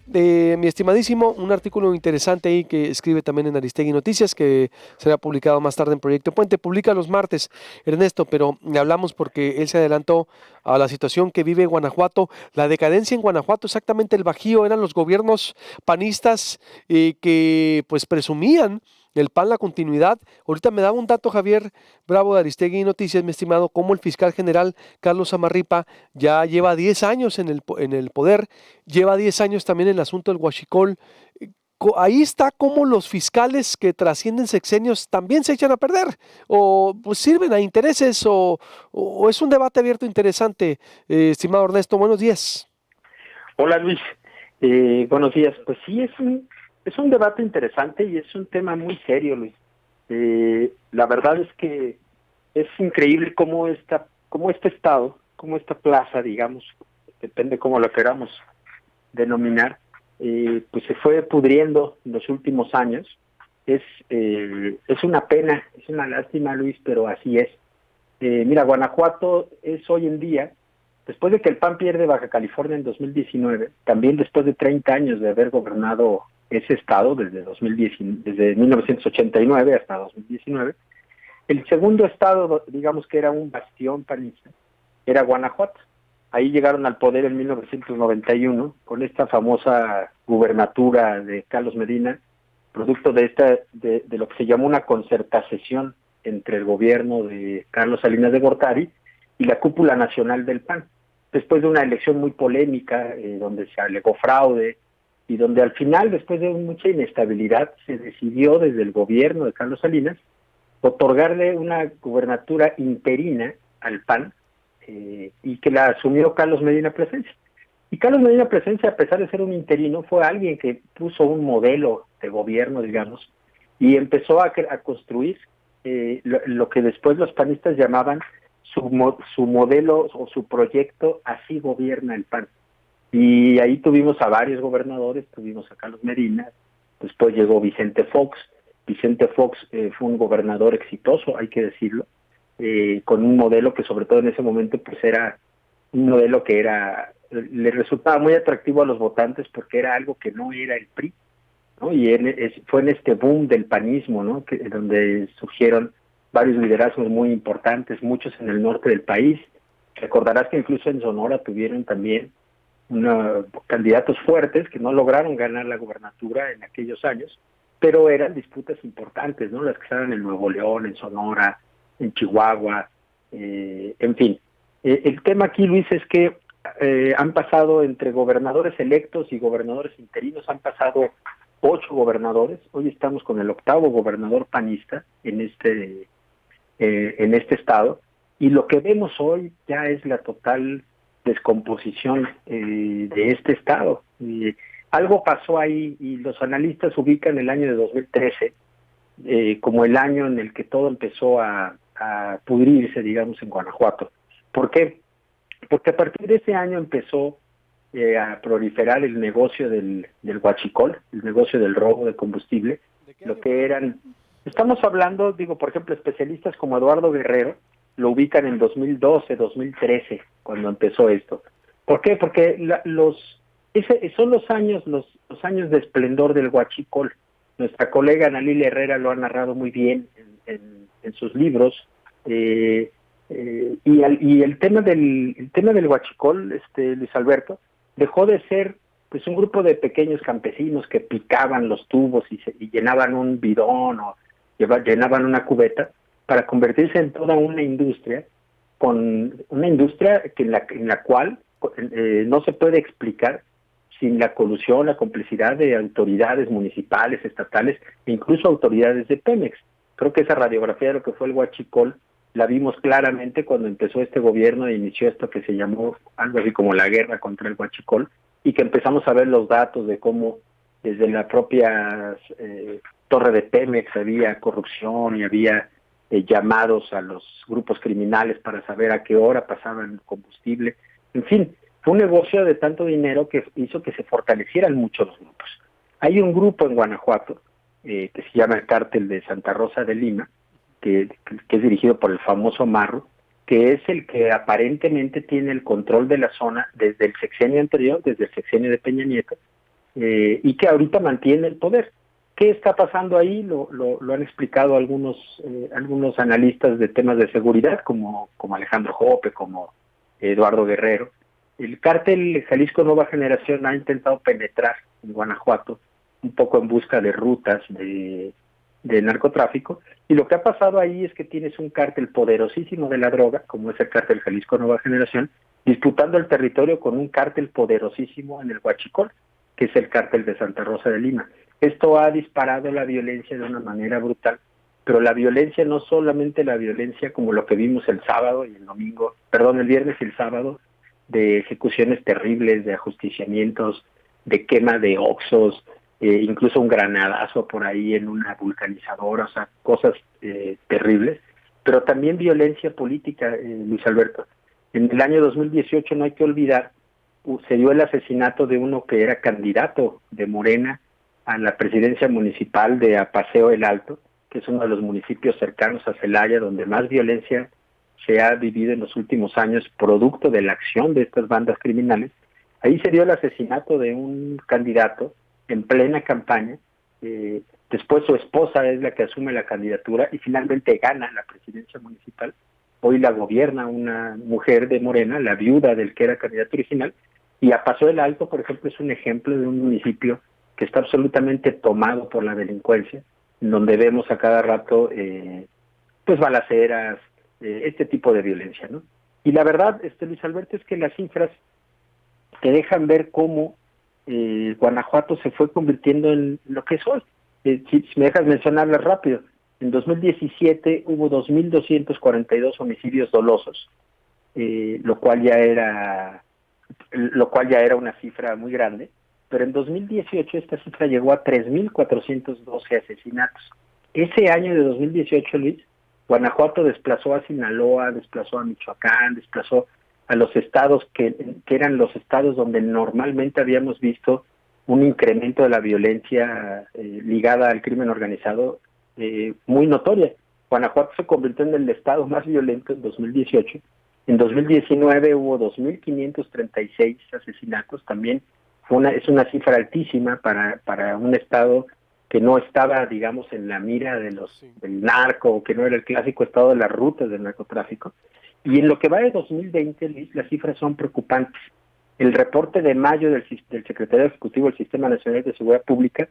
Mi estimadísimo, un artículo interesante ahí que escribe también en Aristegui Noticias, que será publicado más tarde en Proyecto Puente. Publica los martes, Ernesto, pero le hablamos porque él se adelantó a la situación que vive Guanajuato, la decadencia en Guanajuato, exactamente el bajío, eran los gobiernos panistas que pues presumían el PAN la continuidad. Ahorita me daba un dato Javier Bravo de Aristegui Noticias, mi estimado, como el fiscal general Carlos Amarripa ya lleva 10 años en el poder, lleva 10 años también en el asunto del huachicol. Ahí está como los fiscales que trascienden sexenios también se echan a perder, o pues sirven a intereses, o es un debate abierto interesante. Estimado Ernesto, buenos días. Hola Luis, buenos días. Pues sí, es un debate interesante y es un tema muy serio, Luis. La verdad es que es increíble cómo este estado, cómo esta plaza, digamos, depende cómo la queramos denominar, pues se fue pudriendo en los últimos años. Es una pena, es una lástima, Luis, pero así es. Mira, Guanajuato es hoy en día, después de que el PAN pierde Baja California en 2019, también después de 30 años de haber gobernado ese estado, desde 1989 hasta 2019, el segundo estado, digamos que era un bastión panista, era Guanajuato. Ahí llegaron al poder en 1991 con esta famosa gubernatura de Carlos Medina, producto de lo que se llamó una concertación entre el gobierno de Carlos Salinas de Gortari y la cúpula nacional del PAN. Después de una elección muy polémica, donde se alegó fraude, y donde al final, después de mucha inestabilidad, se decidió desde el gobierno de Carlos Salinas otorgarle una gubernatura interina al PAN, y que la asumió Carlos Medina Plasencia. Y Carlos Medina Plasencia, a pesar de ser un interino, fue alguien que puso un modelo de gobierno, digamos, y empezó a construir lo que después los panistas llamaban su modelo o su proyecto, así gobierna el PAN. Y ahí tuvimos a varios gobernadores, tuvimos a Carlos Medina, después llegó Vicente Fox. Vicente Fox fue un gobernador exitoso, hay que decirlo, con un modelo que sobre todo en ese momento pues era un modelo que le resultaba muy atractivo a los votantes porque era algo que no era el PRI, ¿no? Fue en este boom del panismo, ¿no? Donde surgieron varios liderazgos muy importantes, muchos en el norte del país. Recordarás que incluso en Sonora tuvieron también candidatos fuertes que no lograron ganar la gubernatura en aquellos años, pero eran disputas importantes, ¿no? Las que estaban en Nuevo León, en Sonora, en Chihuahua, en fin. El tema aquí, Luis, es que han pasado entre gobernadores electos y gobernadores interinos, han pasado 8 gobernadores. Hoy estamos con el 8º gobernador panista en este estado, y lo que vemos hoy ya es la total descomposición de este estado. Algo pasó ahí y los analistas ubican el año de 2013 como el año en el que todo empezó a pudrirse, digamos, en Guanajuato. ¿Por qué? Porque a partir de ese año empezó a proliferar el negocio del huachicol, el negocio del robo de combustible, ¿De qué lo año, que perdón? eran, estamos hablando, digo, por ejemplo, especialistas como Eduardo Guerrero lo ubican en 2012, 2013, cuando empezó esto. ¿Por qué? Porque son los años de esplendor del huachicol. Nuestra colega Ana Lilia Herrera lo ha narrado muy bien en sus libros. Y el tema del huachicol, Luis Alberto, dejó de ser pues un grupo de pequeños campesinos que picaban los tubos y llenaban un bidón o llenaban una cubeta, para convertirse en toda una industria, con una industria en la cual no se puede explicar sin la colusión, la complicidad de autoridades municipales, estatales e incluso autoridades de Pemex. Creo que esa radiografía de lo que fue el huachicol la vimos claramente cuando empezó este gobierno e inició esto que se llamó algo así como la guerra contra el huachicol, y que empezamos a ver los datos de cómo desde la propia torre de Pemex había corrupción y había llamados a los grupos criminales para saber a qué hora pasaban el combustible. En fin, fue un negocio de tanto dinero que hizo que se fortalecieran mucho los grupos. Hay un grupo en Guanajuato que se llama el Cártel de Santa Rosa de Lima, que es dirigido por el famoso Marro, que es el que aparentemente tiene el control de la zona desde el sexenio anterior, desde el sexenio de Peña Nieto, y que ahorita mantiene el poder. ¿Qué está pasando ahí? Lo han explicado algunos analistas de temas de seguridad, como Alejandro Jope, como Eduardo Guerrero. El cártel Jalisco Nueva Generación ha intentado penetrar en Guanajuato, un poco en busca de rutas de narcotráfico, y lo que ha pasado ahí es que tienes un cártel poderosísimo de la droga, como es el cártel Jalisco Nueva Generación, disputando el territorio con un cártel poderosísimo en el Huachicol, que es el cártel de Santa Rosa de Lima. Esto ha disparado la violencia de una manera brutal, pero la violencia no solamente la violencia como lo que vimos el sábado y el domingo, perdón, el viernes y el sábado, de ejecuciones terribles, de ajusticiamientos, de quema de oxos, incluso un granadazo por ahí en una vulcanizadora, o sea, cosas terribles, pero también violencia política, Luis Alberto. En el año 2018, no hay que olvidar, se dio el asesinato de uno que era candidato de Morena a la presidencia municipal de Apaseo el Alto, que es uno de los municipios cercanos a Celaya, donde más violencia se ha vivido en los últimos años, producto de la acción de estas bandas criminales. Ahí se dio el asesinato de un candidato en plena campaña, después su esposa es la que asume la candidatura y finalmente gana la presidencia municipal. Hoy la gobierna una mujer de Morena, la viuda del que era candidato original, y Apaseo el Alto, por ejemplo, es un ejemplo de un municipio que está absolutamente tomado por la delincuencia, en donde vemos a cada rato pues balaceras, este tipo de violencia, ¿no? Y la verdad, Luis Alberto, es que las cifras te dejan ver cómo Guanajuato se fue convirtiendo en lo que es hoy. Si me dejas mencionarlas rápido, en 2017 hubo 2.242 homicidios dolosos, lo cual ya era una cifra muy grande, pero en 2018 esta cifra llegó a 3.412 asesinatos. Ese año de 2018, Luis, Guanajuato desplazó a Sinaloa, desplazó a Michoacán, desplazó a los estados que eran los estados donde normalmente habíamos visto un incremento de la violencia ligada al crimen organizado muy notoria. Guanajuato se convirtió en el estado más violento en 2018. En 2019 hubo 2.536 asesinatos, también es una cifra altísima para un estado que no estaba, digamos, en la mira del narco, que no era el clásico estado de las rutas del narcotráfico. Y en lo que va de 2020, Luis, las cifras son preocupantes. El reporte de mayo del Secretario Ejecutivo del Sistema Nacional de Seguridad Pública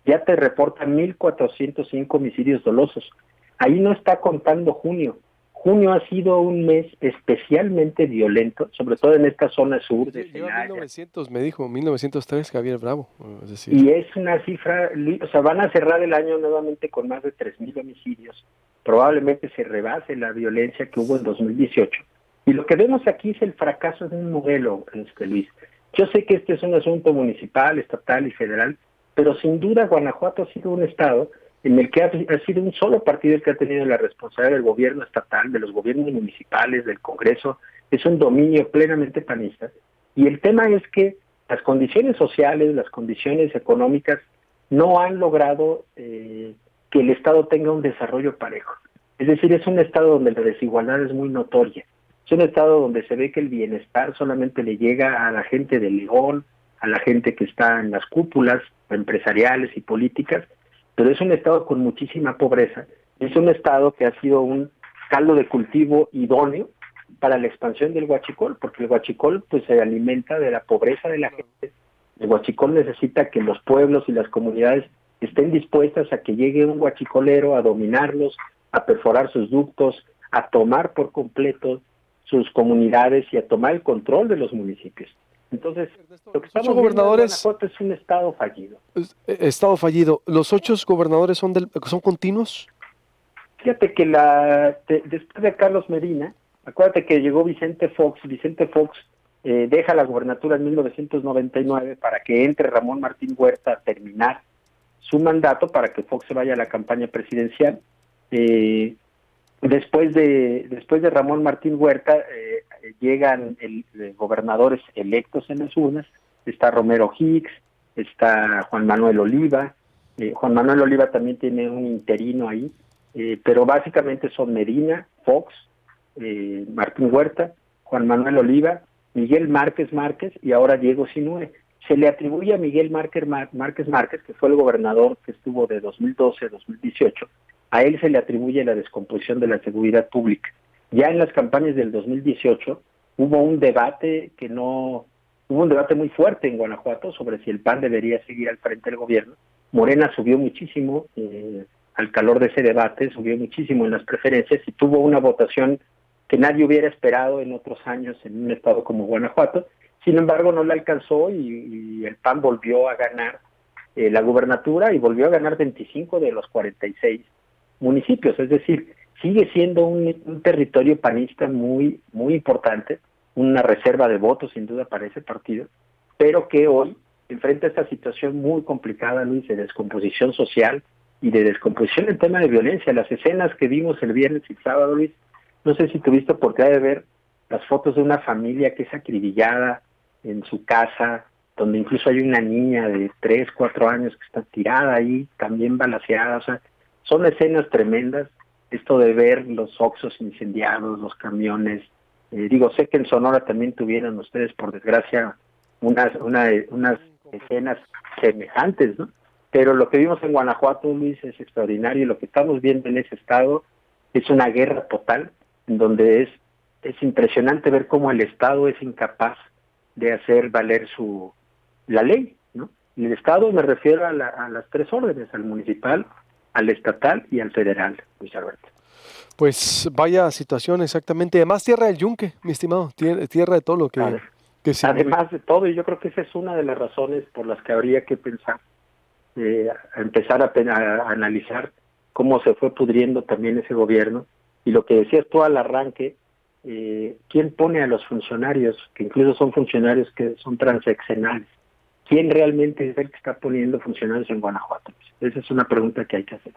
ya te reporta 1.405 homicidios dolosos. Ahí no está contando junio. Junio ha sido un mes especialmente violento, sobre todo en esta zona sur de Lleva Celaya. 1900, me dijo, 1903 Javier Bravo. Es decir, Y es una cifra, o sea, van a cerrar el año nuevamente con más de 3.000 homicidios. Probablemente se rebase la violencia que hubo en 2018. Y lo que vemos aquí es el fracaso de un modelo, Luis. Yo sé que este es un asunto municipal, estatal y federal, pero sin duda Guanajuato ha sido un estado en el que ha sido un solo partido el que ha tenido la responsabilidad del gobierno estatal, de los gobiernos municipales, del Congreso. Es un dominio plenamente panista. Y el tema es que las condiciones sociales, las condiciones económicas no han logrado que el Estado tenga un desarrollo parejo. Es decir, es un Estado donde la desigualdad es muy notoria. Es un Estado donde se ve que el bienestar solamente le llega a la gente de León, a la gente que está en las cúpulas empresariales y políticas, pero es un Estado con muchísima pobreza. Es un Estado que ha sido un caldo de cultivo idóneo para la expansión del huachicol, porque el huachicol pues se alimenta de la pobreza de la gente. El huachicol necesita que los pueblos y las comunidades estén dispuestas a que llegue un huachicolero a dominarlos, a perforar sus ductos, a tomar por completo sus comunidades y a tomar el control de los municipios. Entonces, lo que estamos viendo en Guanajuato es un estado fallido. Estado fallido. ¿Los 8 gobernadores son continuos? Fíjate que después de Carlos Medina, acuérdate que llegó Vicente Fox deja la gubernatura en 1999 para que entre Ramón Martín Huerta a terminar su mandato para que Fox se vaya a la campaña presidencial. Después de Ramón Martín Huerta llegan gobernadores electos en las urnas. Está Romero Hicks, está Juan Manuel Oliva. Juan Manuel Oliva también tiene un interino ahí, pero básicamente son Medina, Fox, Martín Huerta, Juan Manuel Oliva, Miguel Márquez y ahora Diego Sinue. se le atribuye a Miguel Márquez, que fue el gobernador que estuvo de 2012 a 2018, a él se le atribuye la descomposición de la seguridad pública. Ya en las campañas del 2018 hubo un debate muy fuerte en Guanajuato sobre si el PAN debería seguir al frente del gobierno. Morena subió muchísimo al calor de ese debate, subió muchísimo en las preferencias y tuvo una votación que nadie hubiera esperado en otros años en un estado como Guanajuato. Sin embargo, no le alcanzó y el PAN volvió a ganar la gubernatura y volvió a ganar 25 de los 46 municipios. Es decir, sigue siendo un territorio panista muy, muy importante, una reserva de votos sin duda para ese partido, pero que hoy enfrenta esta situación muy complicada, Luis, de descomposición social y de descomposición en tema de violencia. Las escenas que vimos el viernes y sábado, Luis, no sé si tuviste oportunidad de ver las fotos de una familia que es acribillada en su casa, donde incluso hay una niña de 3, 4 años que está tirada ahí, también balaceada. O sea, son escenas tremendas, esto de ver los Oxxos incendiados, los camiones. Sé que en Sonora también tuvieron ustedes, por desgracia, unas escenas semejantes, ¿no? Pero lo que vimos en Guanajuato, Luis, es extraordinario, y lo que estamos viendo en ese estado es una guerra total, en donde es impresionante ver cómo el Estado es incapaz de hacer valer la ley, ¿no? Y el Estado me refiero a las 3 órdenes, al municipal, al estatal y al federal, Luis Alberto. Pues vaya situación exactamente. Además, tierra del yunque, mi estimado, tierra de todo lo que sí. Además de todo, y yo creo que esa es una de las razones por las que habría que pensar, empezar a analizar cómo se fue pudriendo también ese gobierno. Y lo que decías tú al arranque, ¿quién pone a los funcionarios, que incluso son funcionarios que son transeccionales? ¿Quién realmente es el que está poniendo funcionarios en Guanajuato? Esa es una pregunta que hay que hacer.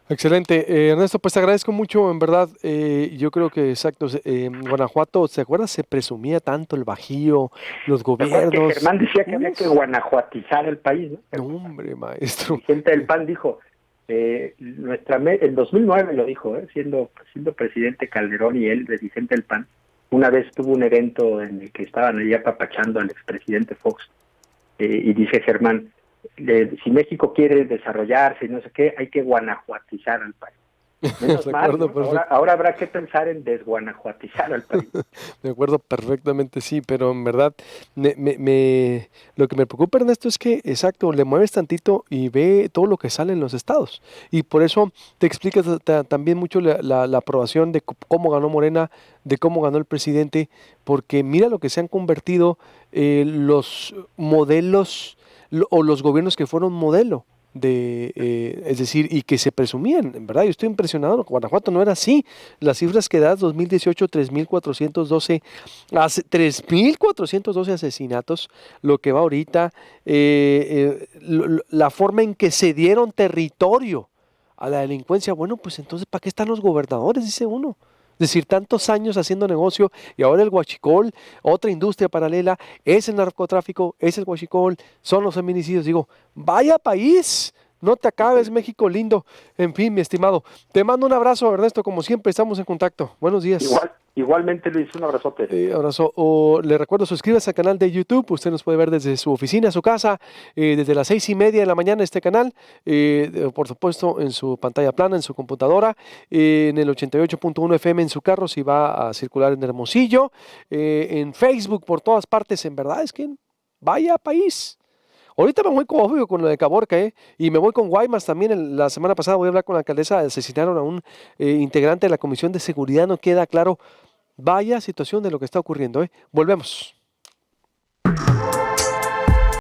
Excelente. Ernesto, pues te agradezco mucho, en verdad. Yo creo que, exacto, en Guanajuato, ¿se acuerdas? Se presumía tanto el Bajío, los gobiernos. Que Germán decía que había que guanajuatizar el país, ¿no? No, hombre, maestro. El dirigente del PAN dijo, en 2009 lo dijo, siendo presidente Calderón y él, dirigente del PAN, una vez tuvo un evento en el que estaban ahí apapachando al expresidente Fox, y dice Germán, si México quiere desarrollarse y no sé qué, hay que guanajuatizar al país. Menos mal, ¿no? Ahora habrá que pensar en desguanajuatizar al país. Me acuerdo perfectamente, sí, pero en verdad lo que me preocupa, Ernesto, es que, exacto, le mueves tantito y ve todo lo que sale en los estados. Y por eso te explicas también mucho la aprobación de cómo ganó Morena, de cómo ganó el presidente, porque mira lo que se han convertido los modelos o los gobiernos que fueron modelo. Es decir, y que se presumían, en verdad, yo estoy impresionado. Guanajuato no era así. Las cifras que das, 2018, 3.412 asesinatos, lo que va ahorita, la forma en que se dieron territorio a la delincuencia. Bueno, pues entonces, ¿para qué están los gobernadores? Dice uno. Es decir, tantos años haciendo negocio y ahora el huachicol, otra industria paralela, es el narcotráfico, es el huachicol, son los feminicidios. Digo, vaya país, no te acabes, México lindo. En fin, mi estimado, te mando un abrazo, Ernesto, como siempre, estamos en contacto. Buenos días. Igualmente, Luis, un abrazote. Abrazo. Le recuerdo, suscríbase al canal de YouTube. Usted nos puede ver desde su oficina, su casa, desde las 6:30 de la mañana este canal. Por supuesto, en su pantalla plana, en su computadora, en el 88.1 FM en su carro, si va a circular en Hermosillo, en Facebook, por todas partes. En verdad, es que vaya país. Ahorita me voy con lo de Caborca, y me voy con Guaymas también. La semana pasada voy a hablar con la alcaldesa. Asesinaron a un integrante de la Comisión de Seguridad. No queda claro. Vaya situación de lo que está ocurriendo, Volvemos.